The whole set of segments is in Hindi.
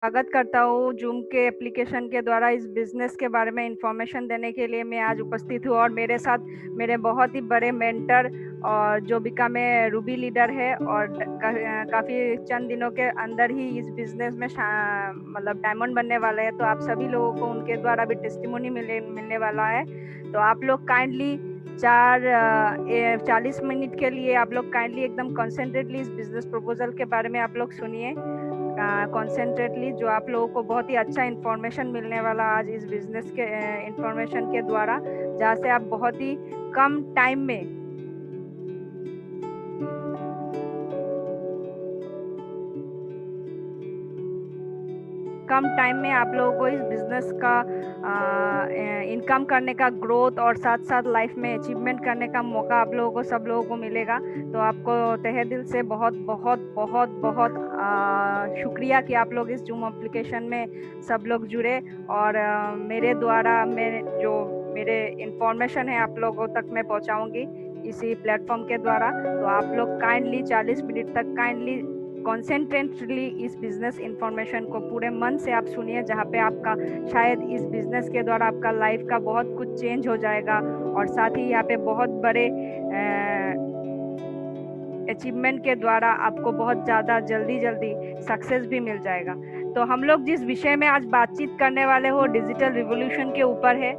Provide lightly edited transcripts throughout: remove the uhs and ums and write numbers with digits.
स्वागत करता हूँ जूम के एप्लीकेशन के द्वारा इस बिजनेस के बारे में इंफॉर्मेशन देने के लिए मैं आज उपस्थित हूँ। और मेरे साथ मेरे बहुत ही बड़े मेंटर और जो बिकम में रूबी लीडर है और काफ़ी चंद दिनों के अंदर ही इस बिजनेस में मतलब डायमंड बनने वाले हैं। तो आप सभी लोगों को उनके द्वारा भी टेस्टिमोनी मिलने वाला है। तो आप लोग काइंडली 40 मिनट के लिए आप लोग काइंडली एकदम कॉन्सेंट्रेटली इस बिजनेस प्रपोजल के बारे में आप लोग सुनिए कॉन्सेंट्रेटली, जो आप लोगों को बहुत ही अच्छा इन्फॉर्मेशन मिलने वाला आज इस बिजनेस के इन्फॉर्मेशन के द्वारा, जहाँ से आप बहुत ही कम टाइम में आप लोगों को इस बिजनेस का इनकम करने का, ग्रोथ और साथ साथ लाइफ में अचीवमेंट करने का मौका आप लोगों को, सब लोगों को मिलेगा। तो आपको तहे दिल से बहुत बहुत बहुत बहुत शुक्रिया कि आप लोग इस जूम एप्लीकेशन में सब लोग जुड़े और मेरे द्वारा मेरे इंफॉर्मेशन है आप लोगों तक मैं पहुंचाऊंगी इसी प्लेटफॉर्म के द्वारा। तो आप लोग काइंडली 40 मिनट तक काइंडली कॉन्सेंट्रेटली इस बिजनेस इंफॉर्मेशन को पूरे मन से आप सुनिए, जहाँ पे आपका शायद इस बिजनेस के द्वारा आपका लाइफ का बहुत कुछ चेंज हो जाएगा और साथ ही यहाँ पे बहुत बड़े अचीवमेंट के द्वारा आपको बहुत ज़्यादा जल्दी सक्सेस भी मिल जाएगा। तो हम लोग जिस विषय में आज बातचीत करने वाले हो डिजिटल रिवॉल्यूशन के ऊपर है।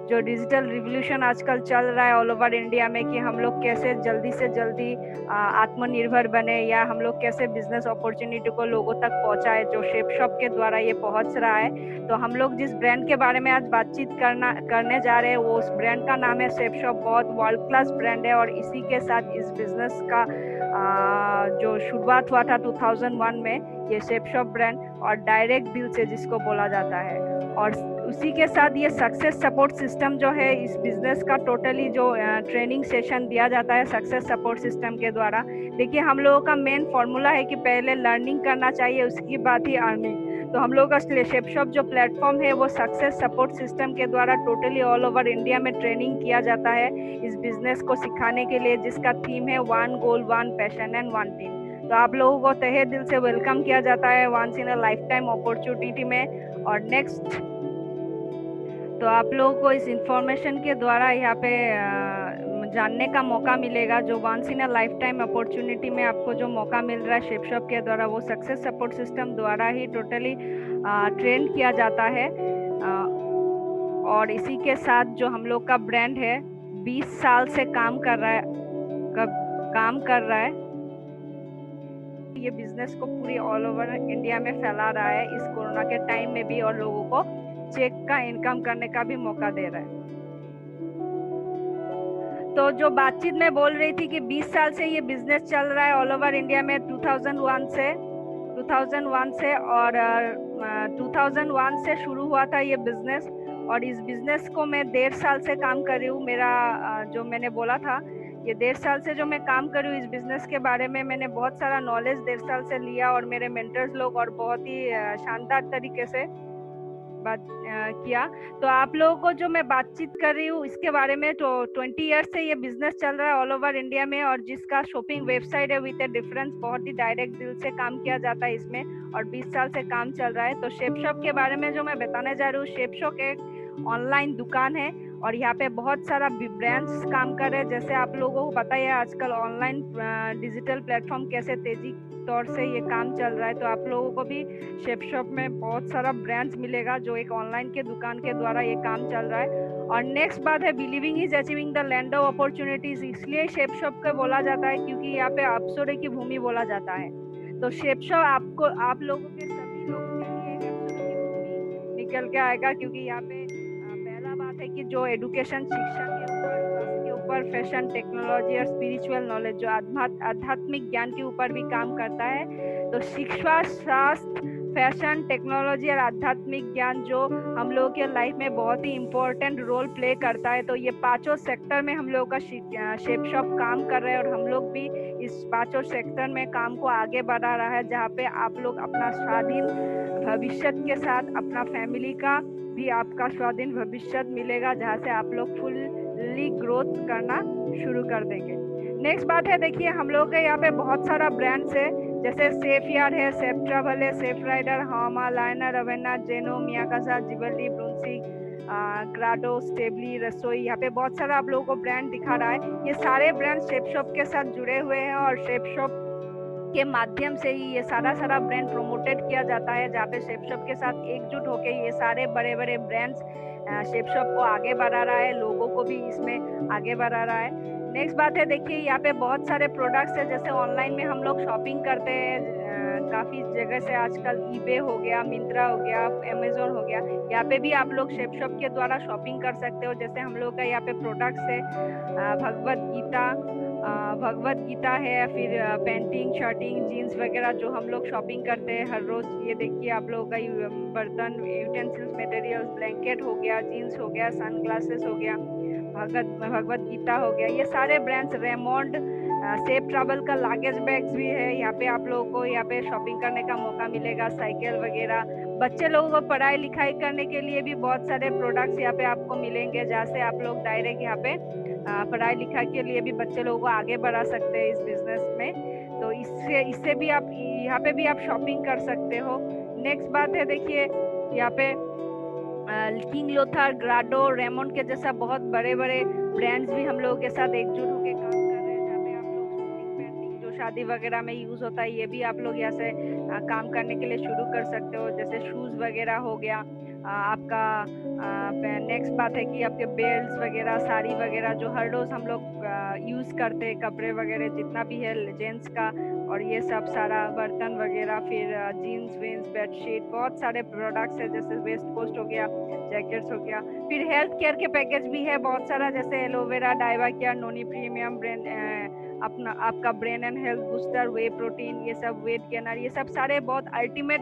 जो डिजिटल रिवॉल्यूशन आजकल चल रहा है ऑल ओवर इंडिया में, कि हम लोग कैसे जल्दी से जल्दी आत्मनिर्भर बने, या हम लोग कैसे बिजनेस अपॉर्चुनिटी को लोगों तक पहुंचाए, जो शेप शॉप के द्वारा ये पहुंच रहा है। तो हम लोग जिस ब्रांड के बारे में आज बातचीत करने जा रहे हैं वो उस ब्रांड का नाम है शेप शॉप। बहुत वर्ल्ड क्लास ब्रांड है और इसी के साथ इस बिजनेस का जो शुरुआत हुआ था 2001 में, ये शेप शॉप ब्रांड और डायरेक्ट डील से जिसको बोला जाता है। और उसी के साथ ये सक्सेस सपोर्ट सिस्टम जो है इस बिजनेस का, टोटली जो ट्रेनिंग सेशन दिया जाता है सक्सेस सपोर्ट सिस्टम के द्वारा। देखिए, हम लोगों का मेन फॉर्मूला है कि पहले लर्निंग करना चाहिए, उसकी बाद ही अर्निंग। तो हम लोगों का शेप शॉप जो प्लेटफॉर्म है वो सक्सेस सपोर्ट सिस्टम के द्वारा टोटली ऑल ओवर इंडिया में ट्रेनिंग किया जाता है इस बिजनेस को सिखाने के लिए, जिसका थीम है 1 गोल 1 पैशन एंड 1 टीम। तो आप लोगों को तहे दिल से वेलकम किया जाता है once in a lifetime opportunity में। और नेक्स्ट, तो आप लोगों को इस इंफॉर्मेशन के द्वारा यहाँ पे जानने का मौका मिलेगा, जो once in a lifetime opportunity में आपको जो मौका मिल रहा है शेप शॉप के द्वारा, वो सक्सेस सपोर्ट सिस्टम द्वारा ही टोटली ट्रेन किया जाता है। और इसी के साथ जो हम लोग का ब्रांड है 20 साल से काम कर रहा है ये बिजनेस को पूरी ऑल ओवर इंडिया में फैला रहा है इस कोरोना के टाइम में भी, और लोगों को चेक का इनकम करने का भी मौका दे रहा है। तो जो बातचीत में बोल रही थी कि 20 साल से ये बिजनेस चल रहा है ऑल ओवर इंडिया में, 2001 से और 2001 से शुरू हुआ था ये बिजनेस। और इस बिजनेस को मैं 1.5 साल से काम कर रही हूँ। मेरा जो मैंने बोला था, ये 1.5 साल से जो मैं काम कर रही हूँ इस बिजनेस के बारे में, मैंने बहुत सारा नॉलेज 1.5 साल से लिया और मेरे मेंटर्स लोग और बहुत ही शानदार तरीके से बात किया। तो आप लोगों को जो मैं बातचीत कर रही हूँ इसके बारे में, तो 20 ईयर्स से ये बिजनेस चल रहा है ऑल ओवर इंडिया में, और जिसका शॉपिंग वेबसाइट है विद ए डिफरेंस, बहुत ही डायरेक्ट दिल से काम किया जाता है इसमें, और 20 साल से काम चल रहा है। तो शेप शॉप के बारे में जो मैं बताने जा रही हूँ, शेप शॉप एक ऑनलाइन दुकान है और यहाँ पे बहुत सारा ब्रांड्स काम कर रहे हैं। जैसे आप लोगों को पता ही है आजकल ऑनलाइन डिजिटल प्लेटफॉर्म कैसे तेजी तौर से ये काम चल रहा है। तो आप लोगों को भी शेप शॉप में बहुत सारा ब्रांड्स मिलेगा जो एक ऑनलाइन के दुकान के द्वारा ये काम चल रहा है। और नेक्स्ट बात है, believing is achieving the land of opportunities. इसलिए शेप शॉप को बोला जाता है क्योंकि यहाँ पे अवसरों की भूमि बोला जाता है। तो शेप शॉप आप लोगों के सभी लोगों के लिए एक अवसरों की भूमि निकल के आएगा, क्योंकि यहाँ पे पहला बात है कि जो एडुकेशन, शिक्षा के ऊपर, स्वास्थ्य के ऊपर, फैशन, टेक्नोलॉजी और स्पिरिचुअल नॉलेज, जो आध्यात्मिक ज्ञान के ऊपर भी काम करता है। तो शिक्षा, स्वास्थ्य, फैशन, टेक्नोलॉजी और आध्यात्मिक ज्ञान जो हम लोगों के लाइफ में बहुत ही इम्पोर्टेंट रोल प्ले करता है। तो ये पांचों सेक्टर में हम लोगों का शेप शॉप काम कर रहे हैं, और हम लोग भी इस पांचों सेक्टर में काम को आगे बढ़ा रहा है, जहाँ पे आप लोग अपना स्वाधीन भविष्य के साथ अपना फैमिली का भी आपका स्वाधीन भविष्य मिलेगा, जहाँ से आप लोग फुल्ली ग्रोथ करना शुरू कर देंगे। नेक्स्ट बात है, देखिए हम लोग के यहाँ पे बहुत सारा ब्रांड्स है जैसे सेफ यार है, सेफ ट्रैवल है, सेफ राइडर, हवामा, लाइनर, रवेना, जेनो, मियाकासा, जिबली, ब्रुंसी, ग्राडो, स्टेबली, रसोई। यहाँ पे बहुत सारा आप लोगों को ब्रांड दिखा रहा है। ये सारे ब्रांड शेप शॉप के साथ जुड़े हुए हैं और शेप शॉप के माध्यम से ही ये सारा ब्रांड प्रमोटेड किया जाता है, जहाँ पे शेप शॉप के साथ एकजुट होके ये सारे बड़े बड़े ब्रांड्स शेप शॉप को आगे बढ़ा रहा है, लोगों को भी इसमें आगे बढ़ा रहा है। नेक्स्ट बात है, देखिए यहाँ पे बहुत सारे प्रोडक्ट्स है। जैसे ऑनलाइन में हम लोग शॉपिंग करते हैं काफी जगह से आजकल, ईबे हो गया, मिंत्रा हो गया, अमेजोन हो गया, यहाँ पे भी आप लोग शेप शॉप के द्वारा शॉपिंग कर सकते हो। जैसे हम लोग का यहाँ पे प्रोडक्ट्स है भगवत गीता है, फिर पेंटिंग, शर्टिंग, जीन्स वगैरह जो हम लोग शॉपिंग करते हैं हर रोज। ये देखिए आप लोगों का बर्तन, यूटेंसिल्स, मटेरियल्स, ब्लैंकेट हो गया, जीन्स हो गया, सन ग्लासेस हो गया, भगवत गीता हो गया, ये सारे ब्रांड्स, रेमोंड, सेफ ट्रैवल का लागेज बैग्स भी है। यहाँ पे आप लोगों को यहाँ पे शॉपिंग करने का मौका मिलेगा, साइकिल वगैरह। बच्चे लोगों को पढ़ाई लिखाई करने के लिए भी बहुत सारे प्रोडक्ट्स यहाँ पे आपको मिलेंगे, जहाँ से आप लोग डायरेक्ट यहाँ पे पढ़ाई लिखाई के लिए भी बच्चे लोगों को आगे बढ़ा सकते हैं इस बिजनेस में। तो इससे भी आप यहाँ पे भी आप शॉपिंग कर सकते हो। नेक्स्ट बात है, देखिए यहाँ पे किंग लोथर, ग्राडो, रेमोंड के जैसा बहुत बड़े बड़े ब्रांड्स भी हम लोगों के साथ एकजुट होकर काम कर रहे हैं, जहाँ पे आप लोग शूटिंग, पेंटिंग जो शादी वगैरह में यूज होता है, ये भी आप लोग यहाँ से काम करने के लिए शुरू कर सकते हो। जैसे शूज वगैरह हो गया आपका। नेक्स्ट बात है कि आपके बेल्ट वगैरह, साड़ी वगैरह जो हर रोज हम लोग यूज करते हैं, कपड़े वगैरह जितना भी है जेंट्स का, और ये सब सारा बर्तन वगैरह, फिर जीन्स विन्स, बेडशीट, बहुत सारे प्रोडक्ट्स है। जैसे वेस्ट कोस्ट हो गया, जैकेट्स हो गया। फिर हेल्थ केयर के पैकेज भी है बहुत सारा, जैसे एलोवेरा, डाइवा केयर, नोनी प्रीमियम, ब्रेन अपना आपका brain and health booster, way protein, ये सब वेट गेनर, ये सब सारे बहुत अल्टीमेट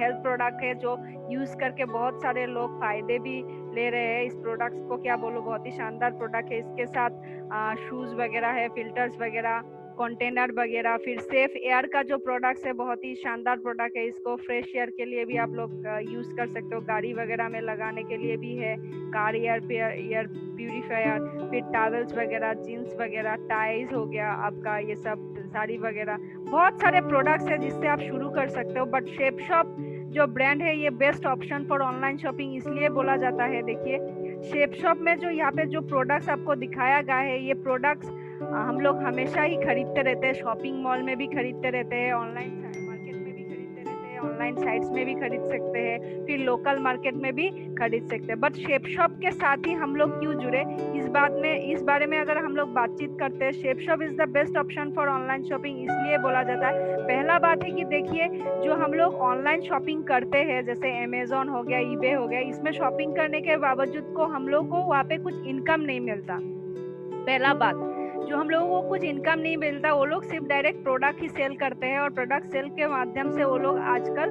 हेल्थ प्रोडक्ट है जो यूज करके बहुत सारे लोग फायदे भी ले रहे हैं। इस प्रोडक्ट्स को क्या बोलूं, बहुत ही शानदार प्रोडक्ट है। इसके साथ शूज वगैरह है, फिल्टर्स वगैरह, कंटेनर वगैरह। फिर सेफ एयर का जो प्रोडक्ट्स है, बहुत ही शानदार प्रोडक्ट है। इसको फ्रेश एयर के लिए भी आप लोग यूज कर सकते हो, गाड़ी वगैरह में लगाने के लिए भी है, कार एयर प्यूरिफायर। फिर टॉवल्स वगैरह, जीन्स वगैरह, टाइज हो गया आपका, ये सब साड़ी वगैरह, बहुत सारे प्रोडक्ट्स है जिससे आप शुरू कर सकते हो। बट शेप शॉप जो ब्रांड है ये best option for online shopping इसलिए बोला जाता है। देखिए शेप शॉप में जो यहाँ पे जो प्रोडक्ट्स आपको दिखाया गया है, ये प्रोडक्ट्स हम लोग हमेशा ही खरीदते रहते हैं, शॉपिंग मॉल में भी खरीदते रहते हैं, ऑनलाइन मार्केट में भी खरीदते रहते हैं, ऑनलाइन साइट्स में भी खरीद सकते हैं, फिर लोकल मार्केट में भी खरीद सकते हैं। बट शेप शॉप के साथ ही हम लोग क्यों जुड़े, इस बारे में अगर हम लोग बातचीत करते हैं, shape shop is the best option for online shopping इसलिए बोला जाता है। पहला बात है कि देखिए जो हम लोग ऑनलाइन शॉपिंग करते हैं, जैसे अमेजोन हो गया, ईबे हो गया, इसमें शॉपिंग करने के बावजूद को हम लोग को वहाँ पे कुछ इनकम नहीं मिलता। पहला बात, जो हम लोगों को कुछ इनकम नहीं मिलता, वो लोग सिर्फ डायरेक्ट प्रोडक्ट ही सेल करते हैं, और प्रोडक्ट सेल के माध्यम से वो लोग आजकल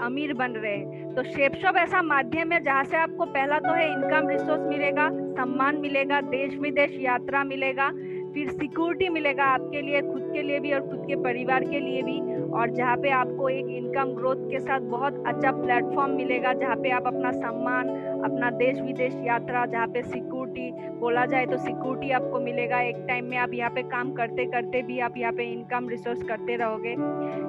अमीर बन रहे हैं। तो शेप शॉप ऐसा माध्यम है जहाँ से आपको पहला तो है इनकम रिसोर्स मिलेगा, सम्मान मिलेगा, देश विदेश यात्रा मिलेगा, फिर सिक्योरिटी मिलेगा आपके लिए, खुद के लिए भी और खुद के परिवार के लिए भी, और जहाँ पे आपको एक इनकम ग्रोथ के साथ बहुत अच्छा प्लेटफॉर्म मिलेगा, जहाँ पे आप अपना सम्मान, अपना देश विदेश यात्रा, जहाँ पे सिक्योरिटी बोला जाए तो सिक्योरिटी आपको मिलेगा। एक टाइम में आप यहाँ पे काम करते करते भी आप यहाँ पे इनकम रिसोर्स करते रहोगे।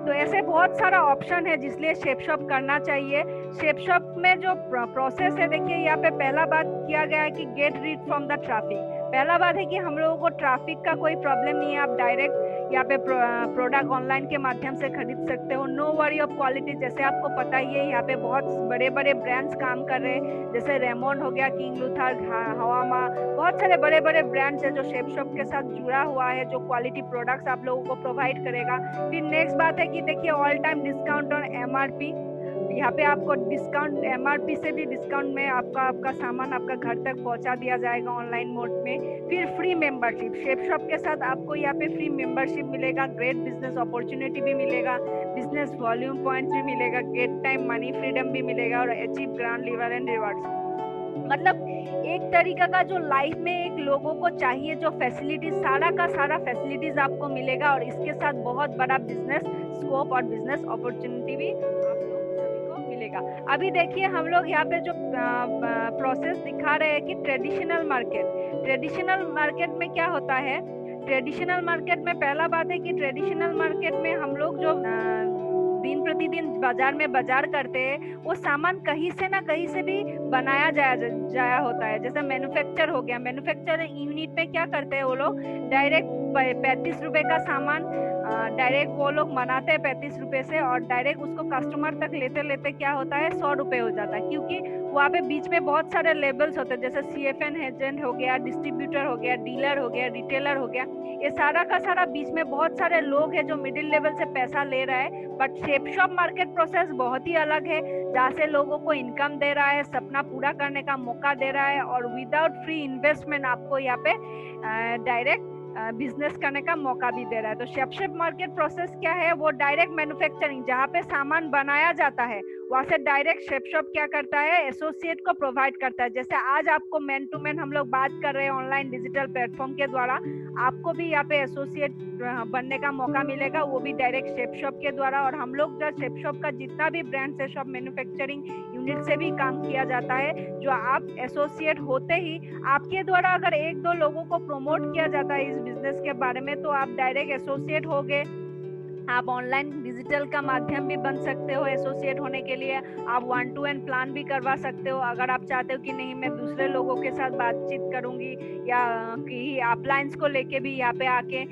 तो ऐसे बहुत सारा ऑप्शन है जिसलिए शेप शॉप करना चाहिए। शेप शॉप में जो प्रोसेस है, देखिए यहाँ पे पहला बात किया गया है कि get rid from the traffic. पहला बात है कि हम लोगों को ट्रैफिक का कोई प्रॉब्लम नहीं है, आप डायरेक्ट यहाँ पे प्रोडक्ट ऑनलाइन के माध्यम से खरीद सकते हो। नो वरी ऑफ क्वालिटी, जैसे आपको पता ही है यहाँ पे बहुत बड़े बड़े ब्रांड्स काम कर रहे हैं, जैसे रेमोंड हो गया, किंग लूथर, हवामा, बहुत सारे बड़े बड़े ब्रांड्स है जो शेप शॉप के साथ जुड़ा हुआ है, जो क्वालिटी प्रोडक्ट्स आप लोगों को प्रोवाइड करेगा। फिर नेक्स्ट बात है कि देखिए all time discount on MRP, यहाँ पे आपको डिस्काउंट, एमआरपी से भी डिस्काउंट में आपका सामान आपका घर तक पहुंचा दिया जाएगा ऑनलाइन मोड में। फिर फ्री मेंबरशिप, शेप शॉप के साथ आपको यहाँ पे फ्री मेंबरशिप मिलेगा, ग्रेट बिजनेस अपॉर्चुनिटी भी मिलेगा, बिजनेस वॉल्यूम पॉइंट्स भी मिलेगा, गेट टाइम मनी फ्रीडम भी मिलेगा, और achieve grand lever and rewards. मतलब एक तरीका का जो लाइफ में एक लोगों को चाहिए जो फैसिलिटीज, सारा का सारा फैसिलिटीज आपको मिलेगा, और इसके साथ बहुत बड़ा बिजनेस स्कोप और बिजनेस अपॉर्चुनिटी भी आप लोग सभी को मिलेगा। अभी देखिए हम लोग यहाँ पे जो प्रोसेस दिखा रहे हैं कि ट्रेडिशनल मार्केट में क्या होता है, ट्रेडिशनल मार्केट में पहला बात है कि ट्रेडिशनल मार्केट में हम लोग जो दिन प्रतिदिन बाजार में बाजार करते हैं, वो सामान कहीं से ना कहीं से भी बनाया जाया होता है। जैसे मैन्युफैक्चर हो गया, मैन्युफैक्चर यूनिट में क्या करते हैं वो लोग, डायरेक्ट 35 रुपए का सामान डायरेक्ट वो लोग बनाते हैं 35 रुपए से, और डायरेक्ट उसको कस्टमर तक लेते लेते क्या होता है 100 रुपए हो जाता है, क्योंकि वहाँ पे बीच में बहुत सारे लेबल्स होते हैं, जैसे CFN एजेंट हो गया, डिस्ट्रीब्यूटर हो गया, डीलर हो गया, रिटेलर हो गया, ये सारा का सारा बीच में बहुत सारे लोग हैं जो मिडिल लेवल से पैसा ले रहा है। But shape shop market process बहुत ही अलग है, जहाँ से लोगों को इनकम दे रहा है, सपना पूरा करने का मौका दे रहा है, और विदाउट फ्री इन्वेस्टमेंट आपको यहाँ पे डायरेक्ट बिजनेस करने का मौका भी दे रहा है। तो शेप मार्केट प्रोसेस क्या है, वो डायरेक्ट मैन्युफैक्चरिंग जहाँ पे सामान बनाया जाता है, वहां से डायरेक्ट शेप शॉप क्या करता है, एसोसिएट को प्रोवाइड करता है। जैसे आज आपको मैन टू मैन हम लोग बात कर रहे हैं ऑनलाइन डिजिटल प्लेटफॉर्म के द्वारा, आपको भी यहाँ पे एसोसिएट बनने का मौका मिलेगा, वो भी डायरेक्ट शेप शॉप के द्वारा। और हम लोग जो शेप शॉप का जितना भी ब्रांड से शॉप मैन्युफैक्चरिंग यूनिट से भी काम किया जाता है, जो आप एसोसिएट होते ही आपके द्वारा अगर 1-2 लोगों को प्रमोट किया जाता है इस बिजनेस के बारे में, तो आप डायरेक्ट एसोसिएट हो गए। आप ऑनलाइन डिजिटल का माध्यम भी बन सकते हो एसोसिएट होने के लिए। आप 1-to-1 प्लान भी करवा सकते हो, अगर आप चाहते हो कि नहीं मैं दूसरे लोगों के साथ बातचीत करूंगी, या कि अपलायंस को लेके भी यहाँ पे आके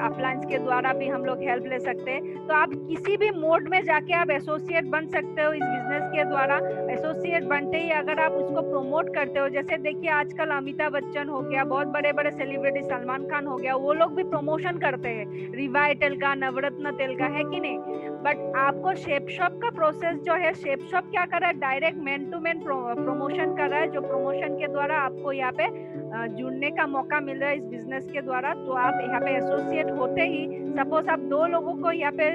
अपलायंस के द्वारा भी हम लोग हेल्प ले सकते हैं। तो आप किसी भी मोड में जाके आप एसोसिएट बन सकते हो इस बिजनेस के द्वारा। एसोसिएट बनते ही अगर आप उसको प्रमोट करते हो, जैसे देखिए आजकल अमिताभ बच्चन हो गया, बहुत बड़े बड़े सेलिब्रिटी सलमान खान हो गया, वो लोग भी प्रमोशन करते हैं रिवाइटल का, नवरत्न तेल का, है कि नहीं। बट आपको शेप शॉप का प्रोसेस जो है, शेप शॉप क्या कर रहा है, direct man to man promotion कर रहा है, जो प्रमोशन के द्वारा आपको यहाँ पे जुड़ने का मौका मिल रहा है इस बिजनेस के द्वारा। तो आप यहाँ पे एसोसिएट होते ही, सपोज आप 2 लोगों को यहाँ पे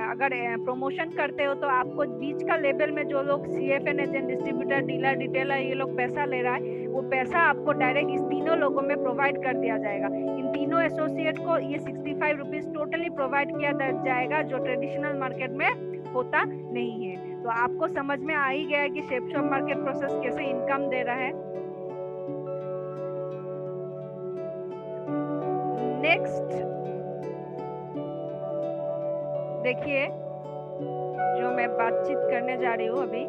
अगर प्रमोशन करते हो, तो आपको बीच का लेवल में जो लोग CFN agent, distributor, dealer, retailer ये लोग पैसा ले रहा है, वो पैसा आपको डायरेक्ट इस तीनों लोगों में प्रोवाइड कर दिया जाएगा। इन तीनों एसोसिएट को ये 65 रुपीज टोटली प्रोवाइड किया जाएगा, जो ट्रेडिशनल मार्केट में होता नहीं है। तो आपको समझ में आ ही गया है कि शेप शॉप मार्केट प्रोसेस कैसे इनकम दे रहा है। नेक्स्ट देखिए, जो मैं बातचीत करने जा रही हूँ अभी,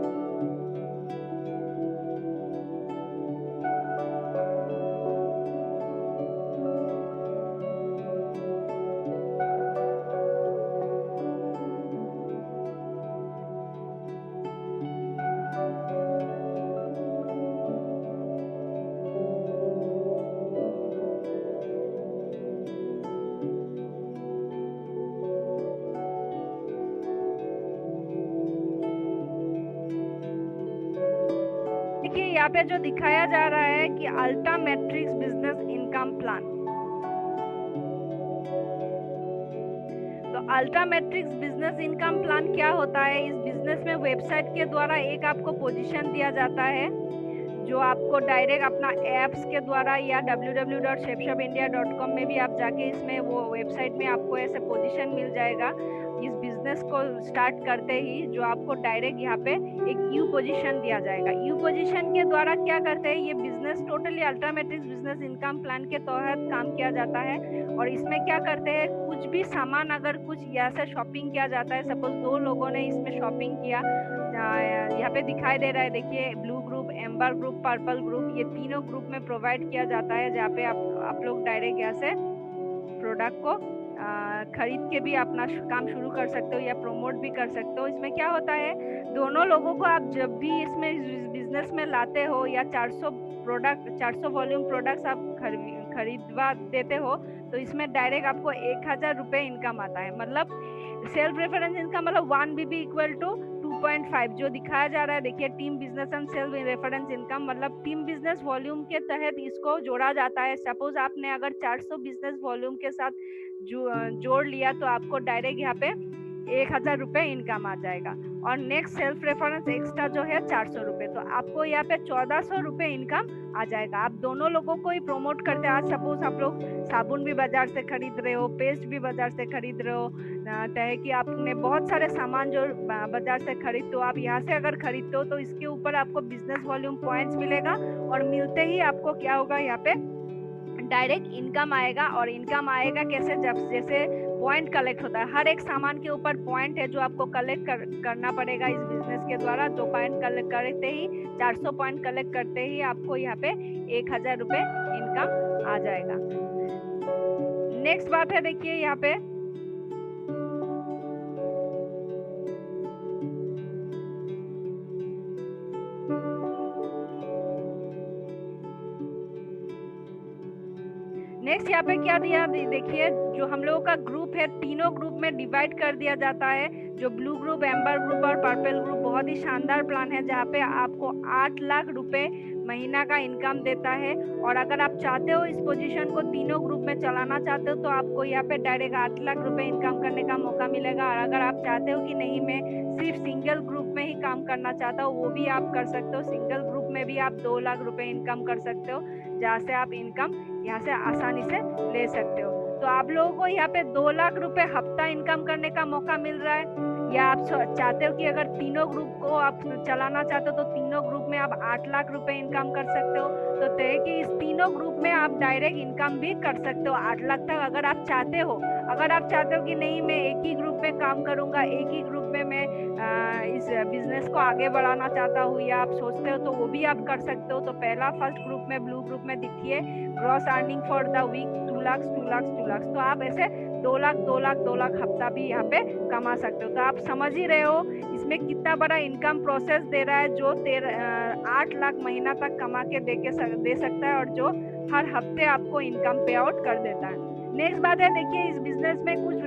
यहाँ पे जो दिखाया जा रहा है कि अल्टा मैट्रिक्स बिजनेस इनकम प्लान। तो अल्टा मैट्रिक्स बिजनेस इनकम प्लान क्या होता है, इस बिजनेस में वेबसाइट के द्वारा एक आपको पोजीशन दिया जाता है, जो आपको डायरेक्ट अपना एप्स के द्वारा या www.shapeshopindia.com में भी आप जाके इसमें वो वेबसाइट में आपको ऐसे पोजीशन मिल जाएगा इस बिजनेस को स्टार्ट करते ही, जो आपको डायरेक्ट यहाँ पे एक यू पोजीशन दिया जाएगा। यू पोजीशन के द्वारा क्या करते हैं, ये बिजनेस टोटली अल्टा मैट्रिक्स बिजनेस इनकम प्लान के तहत काम किया जाता है। और इसमें क्या करते हैं, कुछ भी सामान अगर कुछ यहाँ से शॉपिंग किया जाता है, सपोज 2 लोगों ने इसमें शॉपिंग किया, यहाँ पे दिखाई दे रहा है देखिए, blue group, amber group, purple group, ये तीनों ग्रुप में प्रोवाइड किया जाता है, जहाँ पे आप लोग डायरेक्ट यहाँ से प्रोडक्ट को खरीद के भी अपना काम शुरू कर सकते हो या प्रमोट भी कर सकते हो। इसमें क्या होता है, दोनों लोगों को आप जब भी इसमें बिजनेस में लाते हो या 400 वॉल्यूम प्रोडक्ट्स आप खरीदवा देते हो, तो इसमें डायरेक्ट आपको 1000 रुपये इनकम आता है। मतलब सेल्फ रेफरेंस इनकम मतलब 1 BB इक्वल टू 2.5 जो दिखाया जा रहा है देखिए, team business and self reference income, मतलब टीम बिजनेस वॉल्यूम के तहत इसको जोड़ा जाता है। सपोज आपने अगर 400 बिजनेस वॉल्यूम के साथ जोड़ लिया, तो आपको डायरेक्ट यहाँ पे 1000 रुपये इनकम आ जाएगा। और नेक्स्ट सेल्फ रेफरेंस एक्स्ट्रा जो है 400 रुपये, तो आपको यहाँ पे 1400 रुपये इनकम आ जाएगा। आप दोनों लोगों को ही प्रमोट करते हैं। आज सपोज आप लोग साबुन भी बाजार से खरीद रहे हो, पेस्ट भी बाजार से खरीद रहे हो, चाहे कि आपने बहुत सारे सामान जो बाजार से खरीदते हो, आप यहाँ से अगर खरीदते हो तो इसके ऊपर आपको बिजनेस वॉल्यूम पॉइंट्स मिलेगा, और मिलते ही आपको क्या होगा, यहाँ पे डायरेक्ट इनकम आएगा। और इनकम आएगा कैसे, जब जैसे पॉइंट कलेक्ट होता है, हर एक सामान के ऊपर पॉइंट है जो आपको कलेक्ट करना पड़ेगा इस बिजनेस के द्वारा। जो पॉइंट कलेक्ट करते ही 400 पॉइंट कलेक्ट करते ही आपको यहाँ पे 1000 रुपये इनकम आ जाएगा। नेक्स्ट बात है, देखिए यहाँ पे नेक्स्ट यहाँ पे क्या दिया, देखिए जो हम लोगों का ग्रुप है, तीनों ग्रुप में डिवाइड कर दिया जाता है। जो ब्लू ग्रुप, एम्बर ग्रुप और पर्पल ग्रुप, बहुत ही शानदार प्लान है जहाँ पे आपको 8 लाख रुपए महीना का इनकम देता है। और अगर आप चाहते हो इस पोजीशन को तीनों ग्रुप में चलाना चाहते हो तो आपको यहाँ पे डायरेक्ट 8 लाख रुपए इनकम करने का मौका मिलेगा। और अगर आप चाहते हो कि नहीं मैं सिर्फ सिंगल ग्रुप में ही काम करना चाहता हूँ, वो भी आप कर सकते हो। सिंगल ग्रुप में भी आप 2 लाख रुपए इनकम कर सकते हो, जहाँ से आप इनकम यहाँ से आसानी से ले सकते हो। तो आप लोगों को यहाँ पे 2 लाख रुपए हफ्ता इनकम करने का मौका मिल रहा है। या आप चाहते हो कि अगर तीनों ग्रुप को आप चलाना चाहते हो तो तीनों ग्रुप में आप 8 लाख रुपए इनकम कर सकते हो। तो तय कि इस तीनों ग्रुप में आप डायरेक्ट इनकम भी कर सकते हो 8 लाख तक, अगर आप चाहते हो। अगर आप चाहते हो कि नहीं मैं एक ही ग्रुप में काम करूंगा, एक ही ग्रुप में मैं इस बिजनेस को आगे बढ़ाना चाहता हूँ, या आप सोचते हो, तो वो भी आप कर सकते हो। तो पहला फर्स्ट ग्रुप में, ब्लू ग्रुप में देखिए gross earning for the week 2 lakh 2 lakh 2 lakh. तो आप ऐसे 2 लाख 2 लाख 2 लाख हफ्ता भी यहाँ पे कमा सकते हो। तो आप समझ ही रहे हो इसमें कितना बड़ा इनकम प्रोसेस दे रहा है, जो 8 लाख महीना तक कमा के दे सकता है, और जो हर हफ्ते आपको इनकम पे आउट कर देता है। नेक्स्ट बात है, देखिए इस बिजनेस में कुछ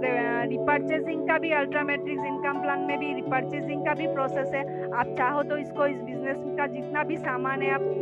रिपर्चेसिंग का भी, अल्ट्रा मैट्रिक्स इनकम प्लान में भी रिपर्चेसिंग का भी प्रोसेस है। आप चाहो तो इसको, इस बिजनेस का जितना भी सामान है आप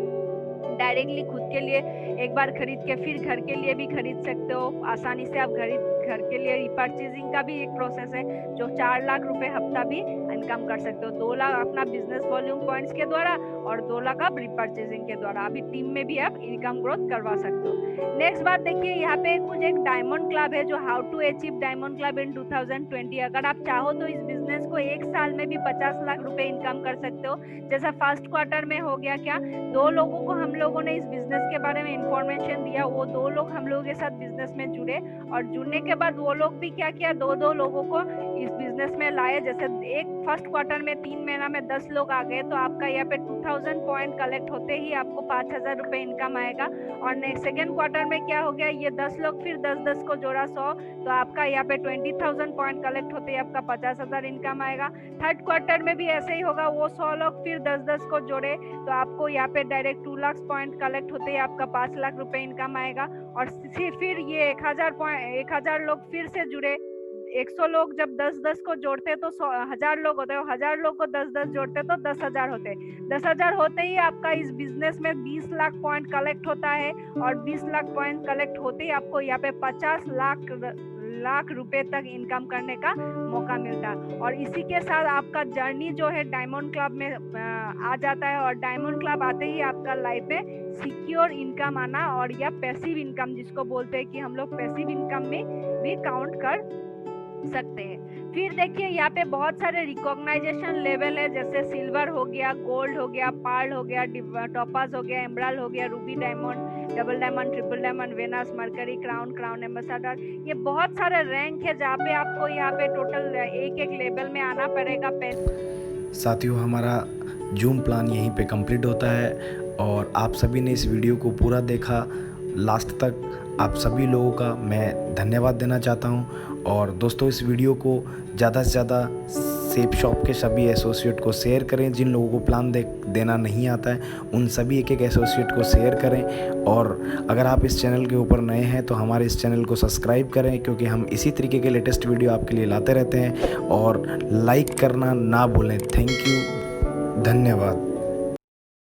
डायरेक्टली खुद के लिए एक बार खरीद के फिर घर के लिए भी खरीद सकते हो आसानी से। आप घर के लिए रिपर्चेसिंग का भी एक प्रोसेस है जो 4 लाख रुपए हफ्ता भी इनकम कर सकते हो। 2 लाख अपना बिजनेस वॉल्यूम पॉइंट्स के द्वारा और 2 लाख आप रिपर्चेसिंग के द्वारा। अभी टीम में भी आप इनकम ग्रोथ करवा सकते हो। नेक्स्ट बात देखिए, यहाँ पे कुछ एक डायमंड क्लब है जो how to achieve diamond club in 2020। अगर आप चाहो तो इस बिजनेस को 1 साल में भी 50 लाख रुपए इनकम कर सकते हो। जैसा फर्स्ट क्वार्टर में हो गया, क्या 2 लोगों को हम लोगों ने इस बिजनेस के बारे में इंफॉर्मेशन दिया, वो 2 लोग हम लोगों के साथ बिजनेस में जुड़े, और जुड़ने के बाद वो लोग भी क्या किया, 2 लोगों को इस बिजनेस में लाए। जैसे एक फर्स्ट क्वार्टर में 3 महीना में 10 लोग आ गए, तो आपका यहाँ पे 2000 पॉइंट कलेक्ट होते ही आपको 5000 रुपए इनकम आएगा। और नेक्स्ट सेकेंड क्वार्टर में क्या हो गया, ये 10 लोग फिर 10-10 को जोड़ा 100, तो आपका यहाँ पे 20,000 पॉइंट कलेक्ट होते ही आपका 50,000 इनकम आएगा। थर्ड क्वार्टर में भी ऐसे ही होगा, वो 100 लोग फिर 10-10 को जोड़े, तो आपको यहाँ पे डायरेक्ट 2 लाख पॉइंट कलेक्ट होते ही आपका 5 लाख रुपए इनकम आएगा। और फिर ये 1000 लोग फिर से जुड़े, 100 लोग जब 10-10 को जोड़ते तो 1000 लोग होते, 1000 लोग को 10-10 जोड़ते तो 10,000 होते। 10,000 होते ही आपका इस बिजनेस में 20 लाख पॉइंट कलेक्ट होता है, और 20 लाख पॉइंट कलेक्ट होते ही आपको यहाँ पे 50 लाख रुपए तक इनकम करने का मौका मिलता है। और इसी के साथ आपका जर्नी जो है डायमंड क्लब में आ जाता है। और डायमंड क्लब आते ही आपका लाइफ में सिक्योर इनकम आना, और या पैसिव इनकम जिसको बोलते हैं कि हम लोग पैसिव इनकम में भी काउंट कर सकते हैं। फिर देखिए यहाँ पे बहुत सारे रिकॉग्नाइजेशन लेवल है, जैसे सिल्वर हो गया, गोल्ड हो गया, पर्ल हो गया, टॉपाज हो गया, एमराल्ड हो गया, ruby diamond, double diamond, triple diamond, Venus, Mercury, crown ambassador. ये बहुत सारे रैंक है जहाँ पे आपको यहाँ पे टोटल एक लेवल में आना पड़ेगा। साथियों, हमारा जूम प्लान यहीं पे कंप्लीट होता है, और आप सभी ने इस वीडियो को पूरा देखा लास्ट तक। आप सभी लोगों का मैं धन्यवाद देना चाहता हूं। और दोस्तों, इस वीडियो को ज़्यादा से ज़्यादा सेफ शॉप के सभी एसोसिएट को शेयर करें। जिन लोगों को प्लान देना नहीं आता है उन सभी एक एसोसिएट को शेयर करें। और अगर आप इस चैनल के ऊपर नए हैं तो हमारे इस चैनल को सब्सक्राइब करें, क्योंकि हम इसी तरीके के लेटेस्ट वीडियो आपके लिए लाते रहते हैं। और लाइक करना ना भूलें। थैंक यू, धन्यवाद।